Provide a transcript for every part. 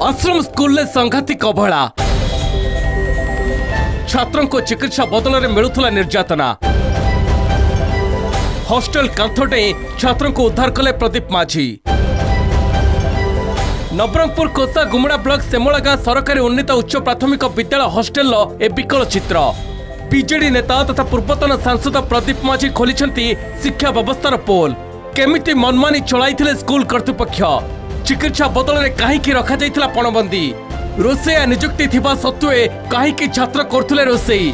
आश्रम स्कूल में सांघातिक अवहेला छात्रों को चिकित्सा बदल में मिलुला निर्यातना हॉस्टल कांथटे छात्रों को उद्धार कले प्रदीप माझी। नवरंगपुर कोसा गुमड़ा ब्लॉक सेमोलागाँ सरकारी उन्नीत उच्च प्राथमिक विद्यालय हॉस्टेल ए विकल चित्र। बीजेडी नेता तथा पूर्वतन सांसद प्रदीप माझी खोली शिक्षा व्यवस्थार पोल केमिति मनमानी चलाई स्कूल कर्तृपक्ष चिकित्सा बदल में कहीं रखा जाइथिला पणबंदी रोसैया नियुक्ति थिबा सत्वे कहीं छात्र करथुले रोसई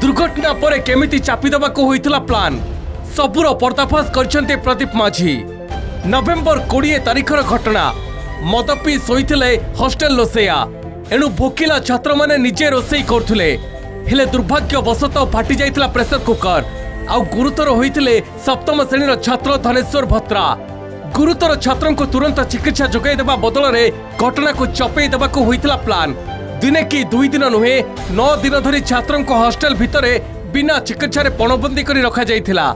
दुर्घटना पर केमिति चापी देबाको होइथिला प्लान सबुर पर्दाफाश करछन्ते प्रदीप माझी। नवेम्बर 20 तारिखर घटना मद पी शोइथिले हॉस्टेल रोसैया एणु भोकिला छात्र माने निजे रोसई करथुले हेले दुर्भाग्यवशत फाटी जाइथिला प्रेसर कुकर आउ गुरुतर होइथिले सप्तम श्रेणीर छात्र धनेश्वर भत्रा। गुरुतर छात्रों को तुरंत चिकित्सा जोगाई देबा बदल में घटना को चपेई देबाको होइथिला प्लान। दिने कि 2 दिन नुहे 9 दिन धरी छात्रों को हॉस्टेल भितरे बिना चिकित्सा रे पणबंदी करी रखा जाइथिला।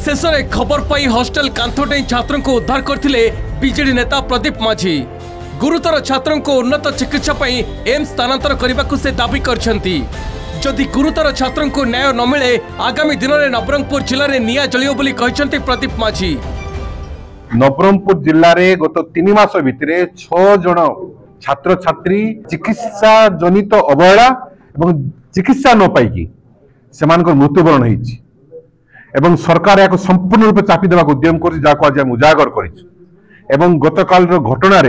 शेष में खबर पाई हॉस्टेल कांथटे छात्रों को उद्धार करथिले बीजेडी नेता प्रदीप माझी। गुरुतर छात्रों को उन्नत चिकित्सा पई एम्स स्थानांतर करने से दाबी करछंती। जदि गुरुतर छात्रों को न्याय न मिले आगामी दिन में नवरंगपुर जिले में निया जलियो बोली कहछंती प्रदीप माझी। नवरंगपुर जिले में गत 3 मास भितर 6 जन छात्र छात्री चिकित्सा जनित अवहेला एवं चिकित्सा न पाई से मृत्युवरण होती एवं सरकार या संपूर्ण रूप चापी देवा उद्यम कर उजागर कर गतकाल घटना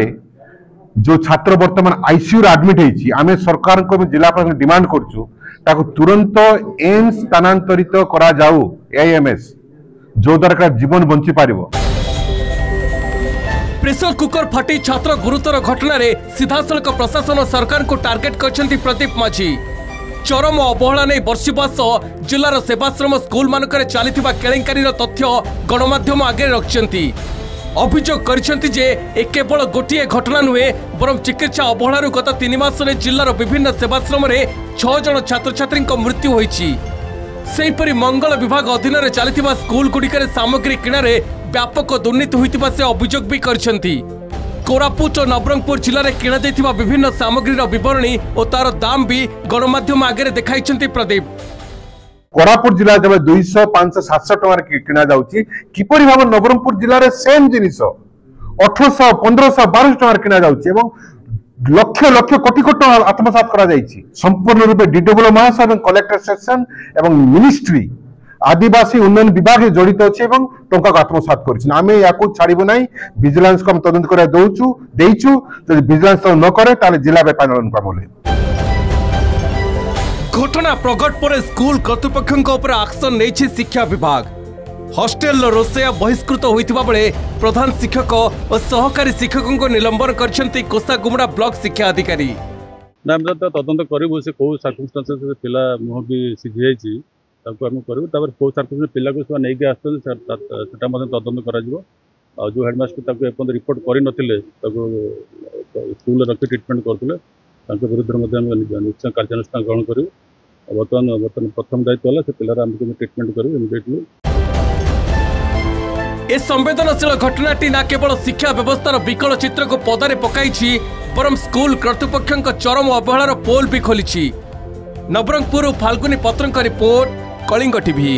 जो छात्र वर्तमान आईसीयू एडमिट होती आम सरकार को जिला प्रशासन डिमांड करूँ तुरंत एम्स स्थानांतरित करा जाऊ एएमएस जो द्वारा जीवन बंची पार। प्रेसर कुकर फाटी छात्र गुरुतर घटना रे सीधासलख प्रशासन सरकार को टार्गेट करछंती प्रदीप माझी। चरम अवहेला नहीं बर्षिबा सह जिलार सेवाश्रम स्कूल मानकरे चलीथिबा केलेंकारीर तथ्य गणमाध्यम आगे रखछंती। अभियोग करछंती जे ए केवल गोटिए घटना नुहे बरं चिकित्सा अवहेलारु गत 3 मास रे जिलार विभिन्न सेवाश्रम रे 6 जन छात्र छात्री मृत्यु होईछि। सेहीपरि मंगल विभाग अधीन रे चलीथिबा स्कूल गुड़िकर सामग्री किणारे व्यापक दुर्नीति होइतिबा से अभियोग भी करछंती। कोरापुट और नवरंगपुर जिले में किणा जाइथिबा विभिन्न सामग्रीर विवरणी और तार दाम भी गणमाध्यम आगे देखाइछंती प्रदीप। कोरापुट जिला जब 200 500 700 टका किणा जाउची किपरि भाव नवरंगपुर जिले में सेम जिनिस 1800 1500 1200 टका किणा जाउची एवं लक्ष लक्ष कोटी कोटी आत्मसात करा जाइछि। संपूर्ण रूप डीडब्ल्यू महाशय एवं कलेक्टर सेक्शन एवं मिनिस्ट्री आदिवासी उन्नयन विभाग जड़ित अच्छे टंका को आत्मसात करें या छाड़ू ना विजिलेंस को तदंत कर विजिलेंस न करे जिला व्यापार घटना प्रकट पर स्कूल कर्तृपक्षों एक्शन नहीं शिक्षा विभाग। हॉस्टेल रोसैया बहिष्कृत होता बेले प्रधान शिक्षक और सहकारी शिक्षकों को निलंबन करछंती कोसा गुमड़ा ब्लॉक शिक्षा अधिकारी। तदंत करूँ से कौ सर्कमस्टांसेस पिला मुह भी सीझी जाइए आम करूँ कौ सर्कमस्टांस पिला को नहीं आसता तदंत कर जो हेडमास्टर एपर्त रिपोर्ट कर स्कूल रखी ट्रिटमेंट करते विरुद्ध निश्चय कार्यानुष्ठान ग्रहण करूँ। बर्तमान प्रथम दायित्व है से पिलार आम ट्रिटमेंट करूँ इमिडिएटली। ए संवेदनशील घटनाटी ना केवल शिक्षा व्यवस्थार विकल चित्र को पदारे पकाई बरं स्कूल कर्तृपक्षों चरम अवहेलार पोल भी खोली। नवरंगपुर फाल्गुनी पत्रक रिपोर्ट कलिंग टीवी।